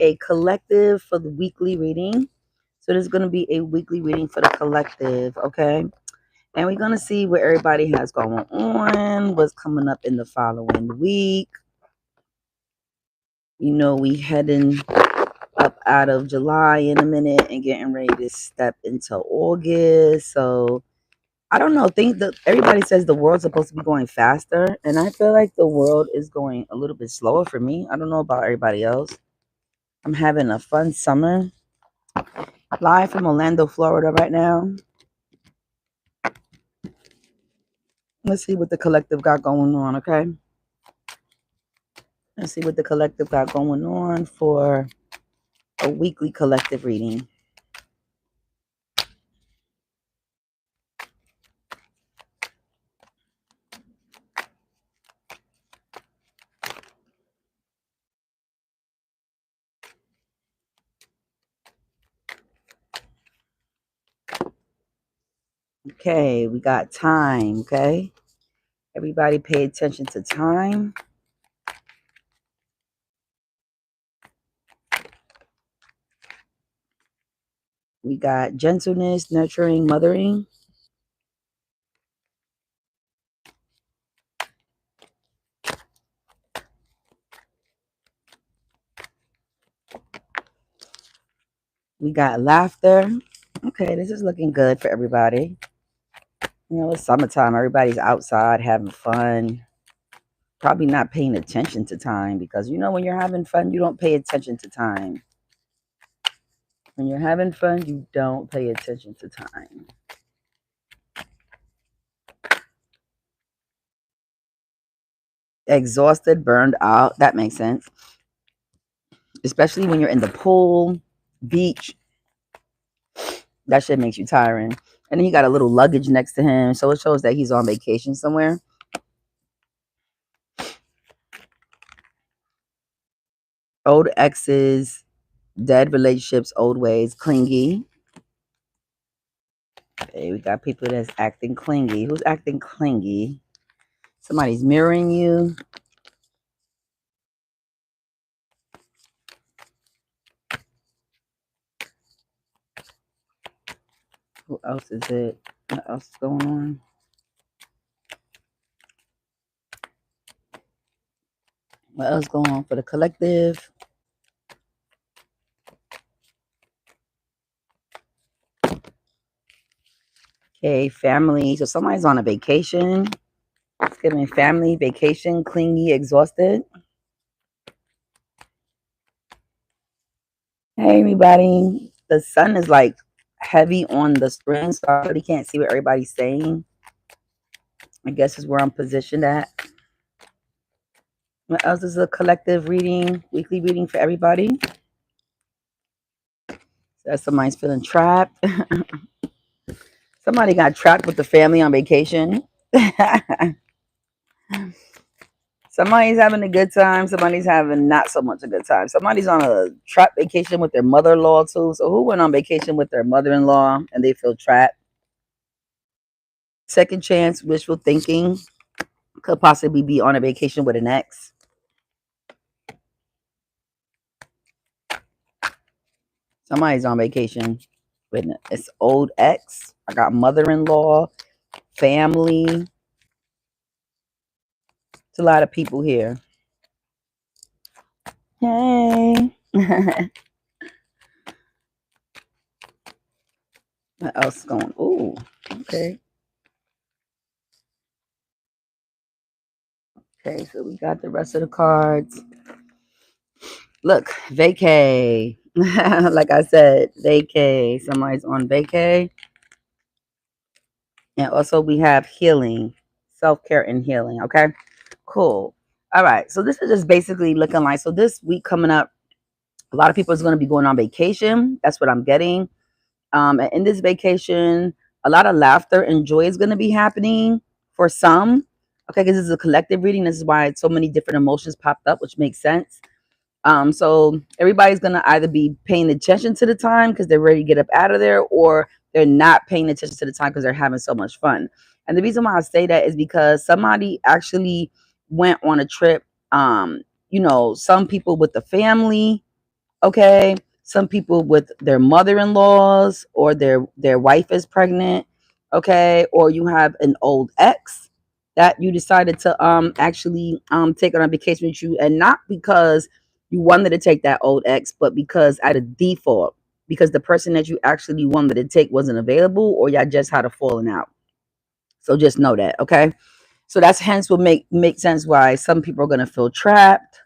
a collective for the weekly reading. So there's going to be a weekly reading for the collective, okay? And we're going to see what everybody has going on, what's coming up in the following week. You know, we heading up out of July in a minute and getting ready to step into August. So I don't know. Think that everybody says the world's supposed to be going faster, and I feel like the world is going a little bit slower for me. I don't know about everybody else. I'm having a fun summer. Live from Orlando, Florida right now. Let's see what the collective got going on, okay? Let's see what the collective got going on for a weekly collective reading. Okay, we got time, okay? Everybody pay attention to time. We got gentleness, nurturing, mothering. We got laughter. Okay, this is looking good for everybody. You know, it's summertime. Everybody's outside having fun. Probably not paying attention to time because, you know, when you're having fun, you don't pay attention to time. When you're having fun, you don't pay attention to time. Exhausted, burned out. That makes sense. Especially when you're in the pool, beach. That shit makes you tiring. And then he got a little luggage next to him. So it shows that he's on vacation somewhere. Old exes, dead relationships, old ways, clingy. Okay, we got people that's acting clingy. Who's acting clingy? Somebody's mirroring you. Who else is it? What else is going on? What else going on for the collective? Okay, family. So somebody's on a vacation. It's giving family, vacation, clingy, exhausted. Hey, everybody. The sun is like heavy on the screen, so I really can't see what everybody's saying. I guess is where I'm positioned at. What else is a collective reading, weekly reading for everybody? So somebody's feeling trapped. Somebody got trapped with the family on vacation. Somebody's having a good time. Somebody's having not so much a good time. Somebody's on a trap vacation with their mother-in-law too. So who went on vacation with their mother-in-law and they feel trapped? Second chance, wishful thinking. Could possibly be on a vacation with an ex. Somebody's on vacation with its old ex. I got mother-in-law, family. It's a lot of people here. Hey. What else is going? Ooh, okay. Okay, so we got the rest of the cards. Look, vacay. Like I said, vacay. Somebody's on vacay. And also we have healing, self-care and healing. Okay, cool. All right, so this is just basically looking like, so this week coming up, a lot of people is going to be going on vacation. That's what I'm getting. And in this vacation, a lot of laughter and joy is going to be happening for some. Okay, because this is a collective reading. This is why so many different emotions popped up, which makes sense. So everybody's gonna either be paying attention to the time because they're ready to get up out of there, or they're not paying attention to the time because they're having so much fun. And the reason why I say that is because somebody actually went on a trip. You know, some people with the family, Okay. Some people with their mother-in-laws, or their wife is pregnant. Okay. Or you have an old ex that you decided to actually take on a vacation with you, and not because you wanted to take that old ex, but because out of default, because the person that you actually wanted to take wasn't available, or y'all just had a falling out. So just know that. Okay. So that's hence what make sense why some people are gonna feel trapped,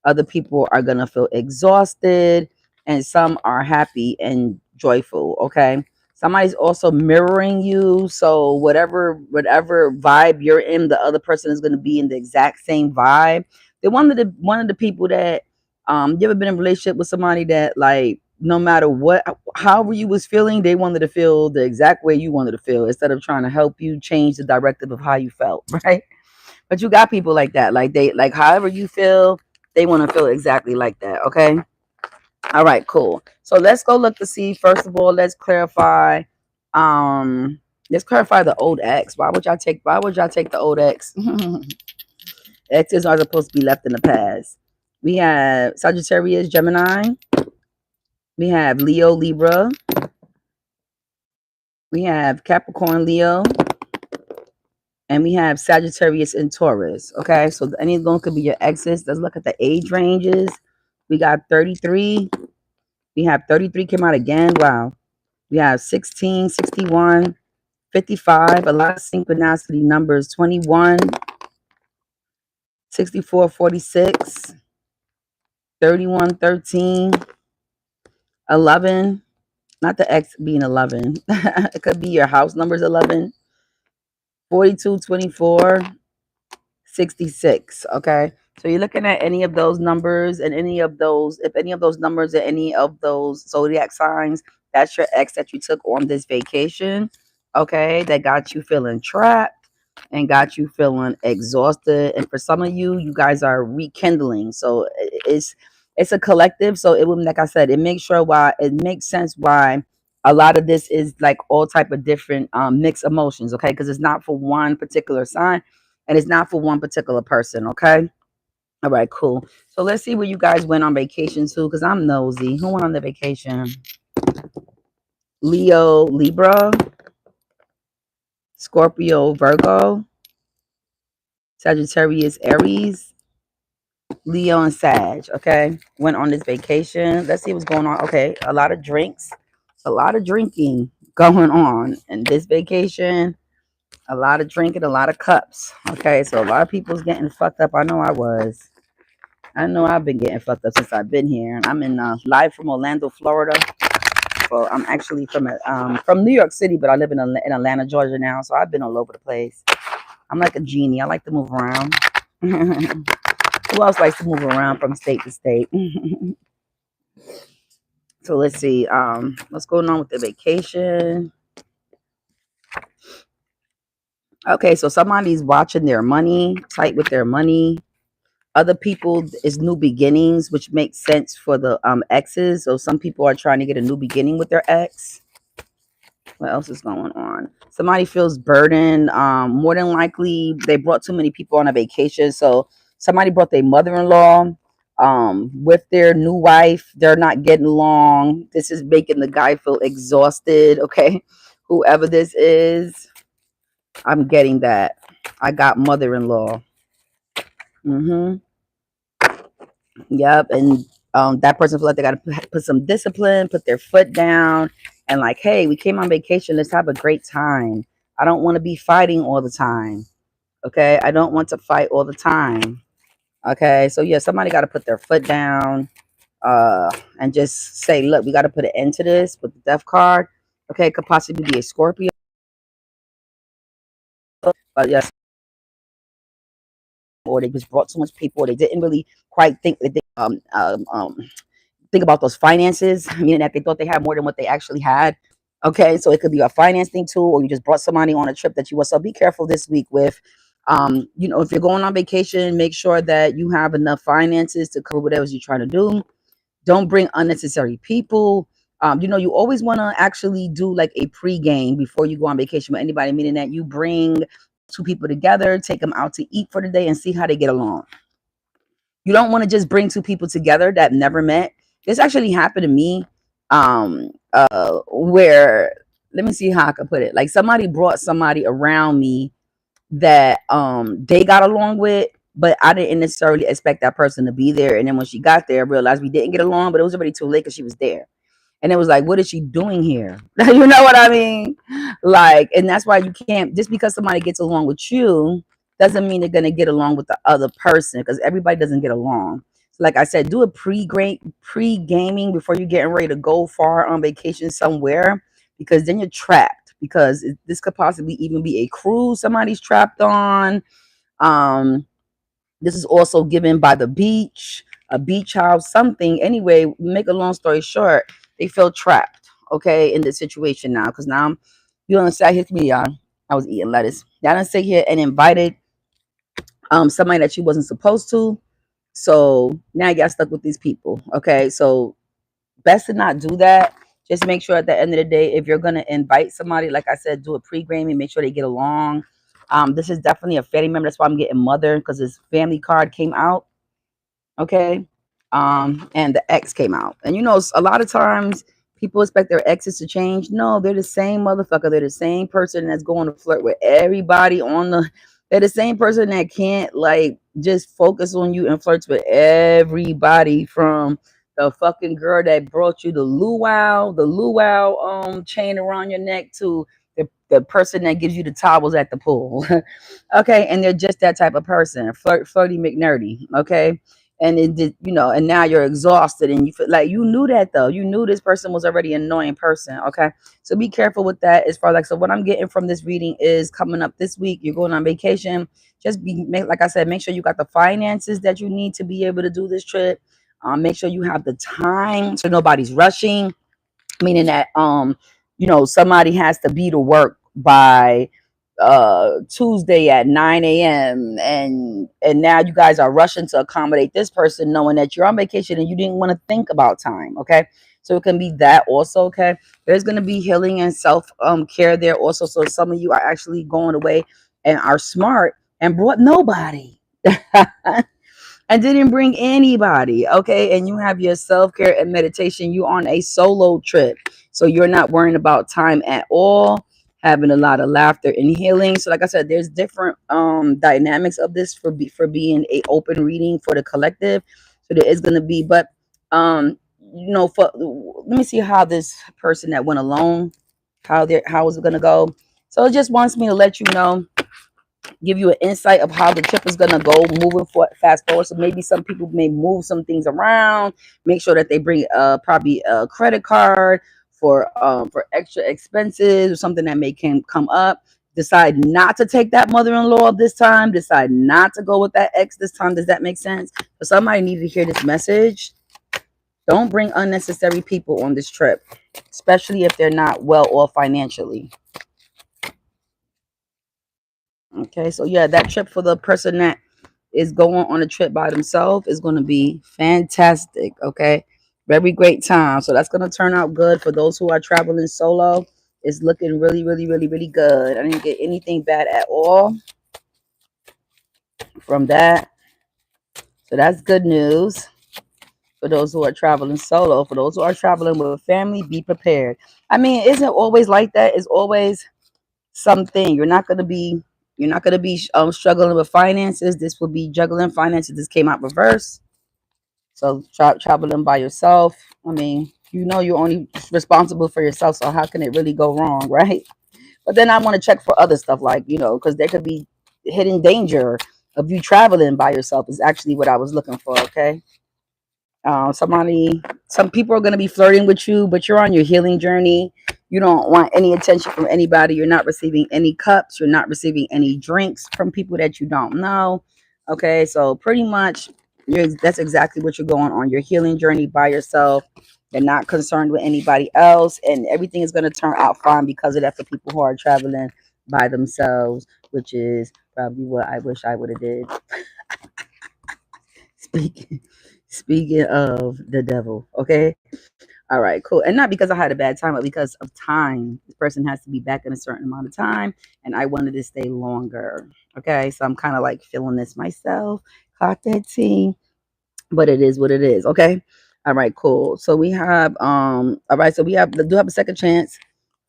other people are going to feel exhausted, and some are happy and joyful. Okay. Somebody's also mirroring you. So whatever vibe you're in, the other person is going to be in the exact same vibe. They're one of the people that you ever been in a relationship with somebody that, like, no matter what, however you was feeling, they wanted to feel the exact way you wanted to feel, instead of trying to help you change the directive of how you felt, right? But you got people like that. Like, they like however you feel, they want to feel exactly like that. Okay. All right, cool. So let's go look to see. First of all, Um, let's clarify the old ex. Why would y'all take the old ex? Exes are supposed to be left in the past. We have Sagittarius, Gemini. We have Leo, Libra. We have Capricorn, Leo. And we have Sagittarius and Taurus. Okay, so any of them could be your exes. Let's look at the age ranges. We got 33. We have 33 came out again. Wow. We have 16, 61, 55. A lot of synchronicity numbers. 21, 64, 46, 31, 13, 11. Not the X being 11. It could be your house numbers 11, 42, 24. 66. Okay. So you're looking at any of those numbers, and any of those, if any of those numbers are any of those zodiac signs, that's your ex that you took on this vacation. Okay. That got you feeling trapped and got you feeling exhausted. And for some of you, you guys are rekindling. So it's a collective. So it would, like I said, it makes sense why a lot of this is like all type of different mixed emotions. Okay. Because it's not for one particular sign, and it's not for one particular person. Okay. All right, cool. So let's see where you guys went on vacation to, because I'm nosy. Who went on the vacation? Leo, Libra. Scorpio, Virgo. Sagittarius, Aries. Leo and Sag. Okay. Went on this vacation. Let's see what's going on. Okay. A lot of drinks. A lot of drinking going on in this vacation. A lot of drinking, a lot of cups. Okay. So a lot of people's getting fucked up. I know I was. I know I've been getting fucked up since I've been here. I'm in live from Orlando, Florida. So I'm actually from New York City, but I live in Atlanta, Georgia now. So I've been all over the place. I'm like a genie. I like to move around. Who else likes to move around from state to state? So let's see. What's going on with the vacation? Okay, so somebody's watching their money, tight with their money. Other people is new beginnings, which makes sense for the exes. So some people are trying to get a new beginning with their ex. What else is going on? Somebody feels burdened. More than likely, they brought too many people on a vacation. So somebody brought their mother-in-law with their new wife. They're not getting along. This is making the guy feel exhausted. Okay, whoever this is, I'm getting that. I got mother-in-law. Mm-hmm. Yep, and that person feel like they got to put some discipline, put their foot down, and like, hey, we came on vacation. Let's have a great time. I don't want to be fighting all the time. Okay, I don't want to fight all the time. Okay, so yeah, somebody got to put their foot down, and just say, look, we got to put an end to this with the death card. Okay, it could possibly be a Scorpio, but yes, or they just brought so much people, or they didn't really quite think that they think about those finances, meaning that they thought they had more than what they actually had. Okay, so it could be a financing tool, or you just brought somebody on a trip that you want. So be careful this week with, if you're going on vacation, make sure that you have enough finances to cover whatever you're trying to do. Don't bring unnecessary people. You always want to actually do like a pre-game before you go on vacation with anybody, meaning that you bring two people together, take them out to eat for the day, and see how they get along. You don't want to just bring two people together that never met This actually happened to me. Where, let me see how I can put it. Like somebody brought somebody around me that they got along with, but I didn't necessarily expect that person to be there. And then when she got there, I realized we didn't get along, but it was already too late because she was there. And it was like, what is she doing here? You know what I mean? Like, and that's why you can't, just because somebody gets along with you doesn't mean they're gonna get along with the other person, because everybody doesn't get along. So like I said, do a pre-gaming before you're getting ready to go far on vacation somewhere, because then you're trapped, because this could possibly even be a cruise somebody's trapped on. um this is also given by the beach, a beach house, something. Anyway, make a long story short, they feel trapped, okay, in this situation now. Because now you don't say, here to me, y'all. I was eating lettuce. Y'all done sit here and invited somebody that you wasn't supposed to. So now you got stuck with these people. Okay. So best to not do that. Just make sure at the end of the day, if you're gonna invite somebody, like I said, do a pre-game and make sure they get along. This is definitely a family member. That's why I'm getting mother, because his family card came out. Okay. And the ex came out. And you know, a lot of times people expect their exes to change. No, they're the same motherfucker. They're the same person that's going to flirt with everybody on the, they're the same person that can't like just focus on you and flirts with everybody, from the fucking girl that brought you the luau chain around your neck, to the person that gives you the towels at the pool. Okay, and they're just that type of person, flirty McNerdy. Okay, and it did, you know, and now you're exhausted and you feel like, you knew that though, you knew this person was already an annoying person. Okay, so be careful with that. As far like, so what I'm getting from this reading is, coming up this week, you're going on vacation. Just like I said, make sure you got the finances that you need to be able to do this trip. Make sure you have the time, so nobody's rushing, meaning that you know, somebody has to be to work by Tuesday at 9 a.m. and now you guys are rushing to accommodate this person, knowing that you're on vacation and you didn't want to think about time. Okay, so it can be that also. Okay, there's going to be healing and self care there also. So some of you are actually going away and are smart and brought nobody. And didn't bring anybody. Okay, and you have your self-care and meditation. You on a solo trip, so you're not worrying about time at all, having a lot of laughter and healing. So like I said, there's different dynamics of this for being a open reading for the collective. So there is going to be, but you know, for, let me see how this person that went alone, how is it going to go. So it just wants me to let you know, give you an insight of how the trip is going to go moving for fast forward. So maybe some people may move some things around, make sure that they bring probably a credit card for extra expenses or something that may can come up. Decide not to take that mother-in-law this time, decide not to go with that ex this time. Does that make sense? So somebody needs to hear this message. Don't bring unnecessary people on this trip, especially if they're not well off financially. Okay, so yeah, that trip for the person that is going on a trip by themselves is going to be fantastic. Okay, very great time. So that's going to turn out good for those who are traveling solo. It's looking really, really, really, really good. I didn't get anything bad at all from that. So that's good news for those who are traveling solo. For those who are traveling with family, be prepared. I mean, it isn't always like that. It's always something. You're not gonna be struggling with finances. This will be juggling finances. This came out reverse. So traveling by yourself, I mean, you know, you're only responsible for yourself, so how can it really go wrong? Right? But then I want to check for other stuff, like, you know, because there could be hidden danger of you traveling by yourself, is actually what I was looking for. Okay, some people are going to be flirting with you, but you're on your healing journey. You don't want any attention from anybody. You're not receiving any cups. You're not receiving any drinks from people that you don't know. Okay, so pretty much that's exactly what you're going on your healing journey by yourself. You're not concerned with anybody else, and everything is going to turn out fine because of that for people who are traveling by themselves, which is probably what I wish I would have did. Speaking speaking of the devil, okay? All right, cool. And not because I had a bad time, but because of time. This person has to be back in a certain amount of time, and I wanted to stay longer. Okay, so I'm kind of like feeling this myself. Clock that T, but it is what it is. Okay. All right, cool. So we have all right, so we do have a second chance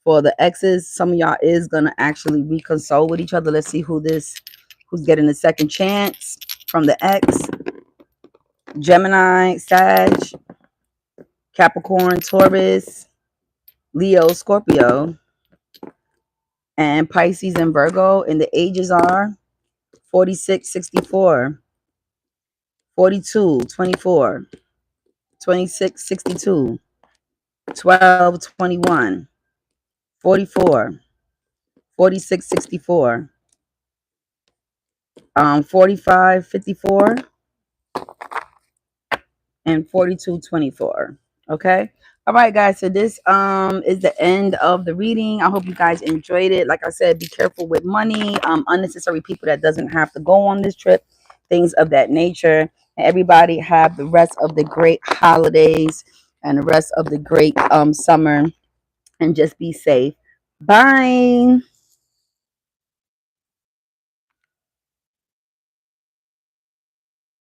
for the exes. Some of y'all is gonna actually reconsole with each other. Let's see who's getting the second chance from the ex. Gemini, Sag, Capricorn, Taurus, Leo, Scorpio, and Pisces and Virgo. And the ages are 46, 64, 42, 24, 26, 62, 12, 21, 44, 46, 64, 45, 54, and 42, 24. Okay. All right, guys. So this is the end of the reading. I hope you guys enjoyed it. Like I said, be careful with money, unnecessary people that doesn't have to go on this trip, things of that nature. And everybody have the rest of the great holidays and the rest of the great summer, and just be safe. Bye.